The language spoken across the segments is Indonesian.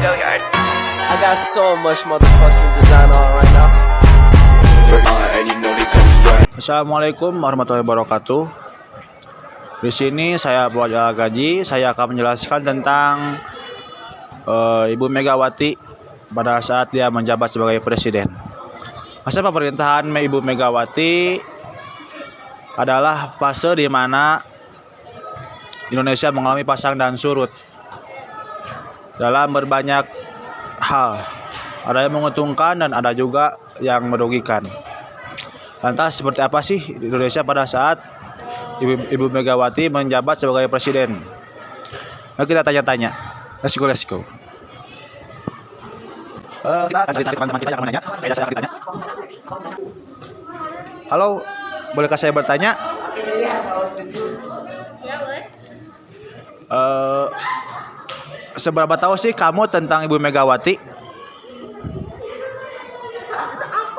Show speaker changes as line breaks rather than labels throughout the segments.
I got so much motherfucking design on right now.
Assalamualaikum warahmatullahi wabarakatuh. Di sini saya Buat Gaji, saya akan menjelaskan tentang Ibu Megawati pada saat dia menjabat sebagai presiden. Masa pemerintahan Ibu Megawati adalah fase di mana Indonesia mengalami pasang dan surut dalam berbanyak hal. Ada yang menguntungkan dan ada juga yang merugikan. Lantas seperti apa sih Indonesia pada saat Ibu Megawati menjabat sebagai presiden? Nah, kita tanya-tanya. Let's go. Kita akan cari teman-teman kita yang menanya. Kayak saya akan ditanya. Halo, bolehkah saya bertanya?
Ya, boleh.
Seberapa tahu sih kamu tentang Ibu Megawati?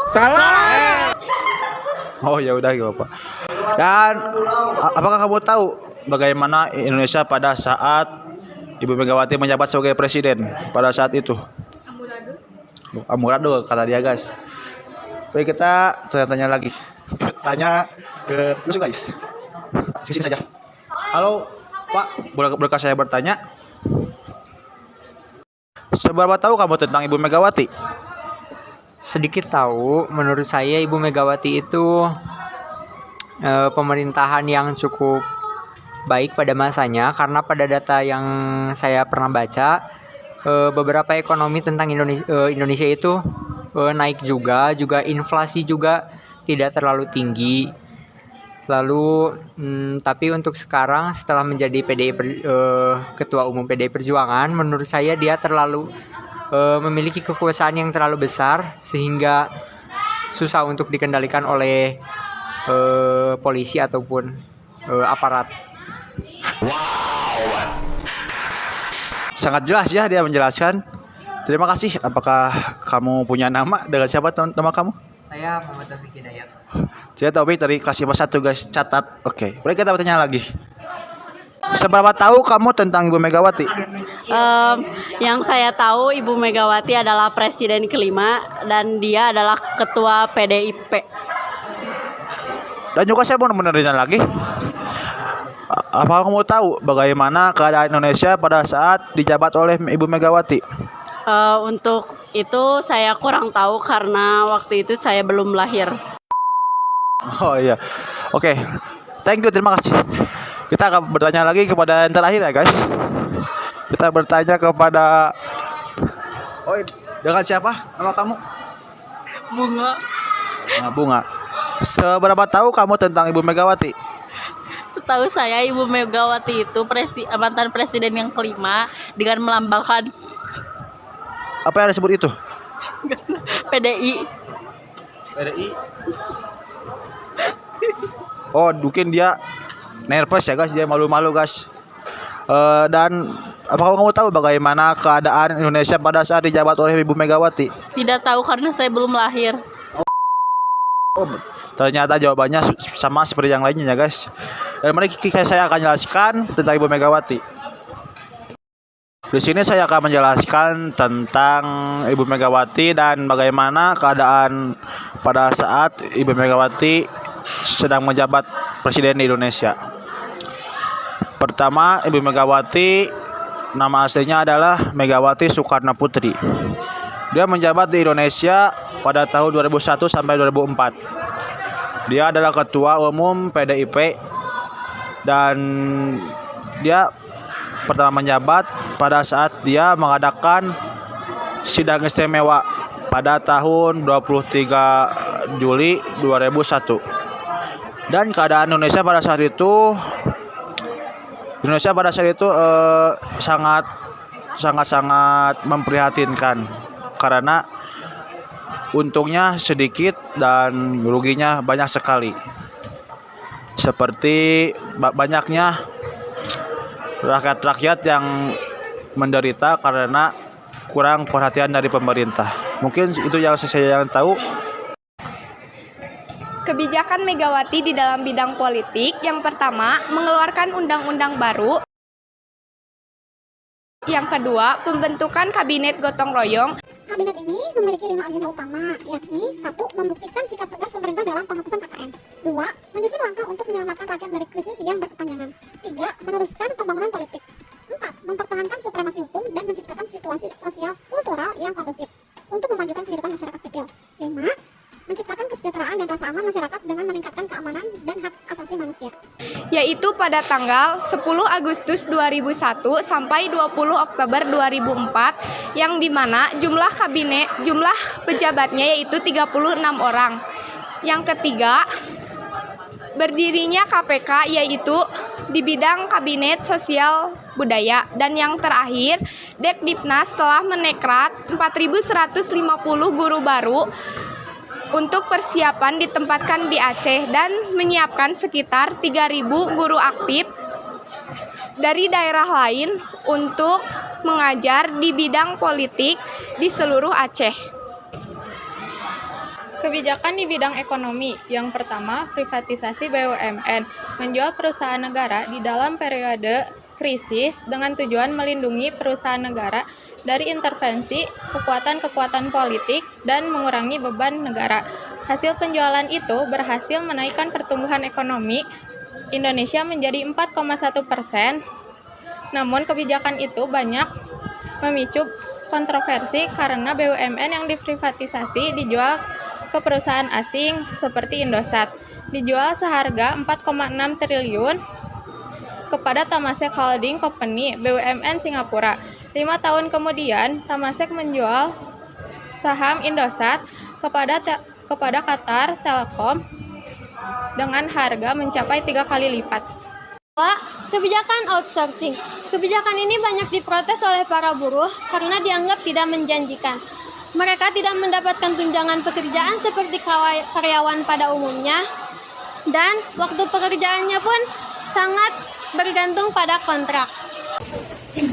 Salah.
Oh ya udah gak apa. Dan apakah kamu tahu bagaimana Indonesia pada saat Ibu Megawati menjabat sebagai presiden pada saat itu? Amburadul kata dia guys. Baik, kita tanya lagi. Tanya ke terus guys. Sisi saja. Halo Pak, bolehkah saya bertanya? Seberapa tahu kamu tentang Ibu Megawati?
Sedikit tahu, menurut saya Ibu Megawati itu pemerintahan yang cukup baik pada masanya, karena pada data yang saya pernah baca, beberapa ekonomi tentang Indonesia itu naik juga inflasi juga tidak terlalu tinggi. Lalu tapi untuk sekarang setelah menjadi Ketua Umum PDI Perjuangan, menurut saya dia terlalu memiliki kekuasaan yang terlalu besar sehingga susah untuk dikendalikan oleh polisi ataupun aparat.
Sangat jelas ya dia menjelaskan. Terima kasih. Apakah kamu punya nama? Dengan siapa nama kamu?
Saya Muhammad Taufik Hidayat.
Saya Taufik dari kelas 1 guys. Catat. Oke. Boleh kita bertanya lagi. Seberapa tahu kamu tentang Ibu Megawati?
Yang saya tahu Ibu Megawati adalah presiden kelima dan dia adalah ketua PDIP.
Dan juga saya mau menanya lagi. Apa kamu tahu bagaimana keadaan Indonesia pada saat dijabat oleh Ibu Megawati?
Untuk itu saya kurang tahu karena waktu itu saya belum lahir.
Oh iya. Oke. Thank you, terima kasih. Kita akan bertanya lagi kepada yang terakhir ya guys. Kita bertanya kepada dengan siapa? Nama kamu?
Bunga.
Nah, Bunga. Seberapa tahu kamu tentang Ibu Megawati?
Setahu saya Ibu Megawati itu mantan presiden yang kelima dengan melambangkan
Apa yang disebut itu?
PDI.
PDI. Oh, mungkin dia nervous ya guys, dia malu-malu guys. Dan apakah kamu tahu bagaimana keadaan Indonesia pada saat dijabat oleh Ibu Megawati?
Tidak tahu karena saya belum lahir.
Oh, ternyata jawabannya sama seperti yang lainnya ya guys. Dan mari saya akan jelaskan tentang Ibu Megawati. Di sini saya akan menjelaskan tentang Ibu Megawati dan bagaimana keadaan pada saat Ibu Megawati sedang menjabat presiden di Indonesia. Pertama, Ibu Megawati nama aslinya adalah Megawati Soekarno Putri. Dia menjabat di Indonesia pada tahun 2001 sampai 2004. Dia adalah Ketua Umum PDIP dan dia pertama menjabat pada saat dia mengadakan sidang istimewa pada tahun 23 Juli 2001. Dan keadaan Indonesia pada saat itu sangat memprihatinkan karena untungnya sedikit dan ruginya banyak sekali. Seperti banyaknya rakyat-rakyat yang menderita karena kurang perhatian dari pemerintah. Mungkin itu yang saya tahu.
Kebijakan Megawati di dalam bidang politik yang pertama mengeluarkan undang-undang baru Yang kedua, pembentukan kabinet gotong royong.
Kabinet ini memiliki 5 agenda utama, yakni 1. Membuktikan sikap tegas pemerintah dalam penghapusan KKN. 2. Menyusun langkah untuk menyelamatkan rakyat dari krisis yang berkepanjangan. 3. Meneruskan pembangunan politik. 4. Mempertahankan supremasi hukum dan menciptakan situasi sosial kultural yang kondusif untuk memajukan kehidupan masyarakat sipil. 5. Menciptakan kesejahteraan dan rasa aman masyarakat dengan meningkatkan keamanan dan hak asasi manusia.
Yaitu pada tanggal 10 Agustus 2001 sampai 20 Oktober 2004, yang dimana jumlah pejabatnya yaitu 36 orang. Yang ketiga, berdirinya KPK yaitu di bidang Kabinet Sosial Budaya. Dan yang terakhir, Dekdiknas telah menekrat 4.150 guru baru untuk persiapan ditempatkan di Aceh dan menyiapkan sekitar 3.000 guru aktif dari daerah lain untuk mengajar di bidang politik di seluruh Aceh.
Kebijakan di bidang ekonomi. Yang pertama, privatisasi BUMN, menjual perusahaan negara di dalam periode krisis dengan tujuan melindungi perusahaan negara dari intervensi kekuatan-kekuatan politik dan mengurangi beban negara. Hasil penjualan itu berhasil menaikkan pertumbuhan ekonomi Indonesia menjadi 4,1%. Namun kebijakan itu banyak memicu kontroversi karena BUMN yang diprivatisasi dijual ke perusahaan asing seperti Indosat. Dijual seharga 4,6 triliun kepada Temasek Holding Company BUMN Singapura. 5 tahun kemudian, Temasek menjual saham Indosat kepada Qatar Telecom dengan harga mencapai 3 kali lipat.
Kebijakan outsourcing. Kebijakan ini banyak diprotes oleh para buruh karena dianggap tidak menjanjikan. Mereka tidak mendapatkan tunjangan pekerjaan seperti karyawan pada umumnya, dan waktu pekerjaannya pun sangat bergantung pada kontrak.
3.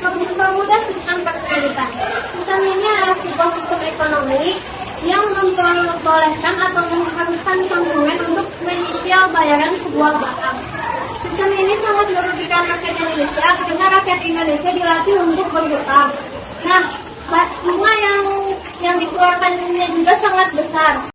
Mempermudah sistem perkreditan. Sistem ini adalah sebuah sistem ekonomi yang membolehkan atau mengharuskan konsumen untuk menyicil bayaran sebuah barang. Sistem ini sangat merugikan rakyat Indonesia karena rakyat Indonesia dilatih untuk berhutang. Nah, bunga yang dikeluarkannya juga sangat besar.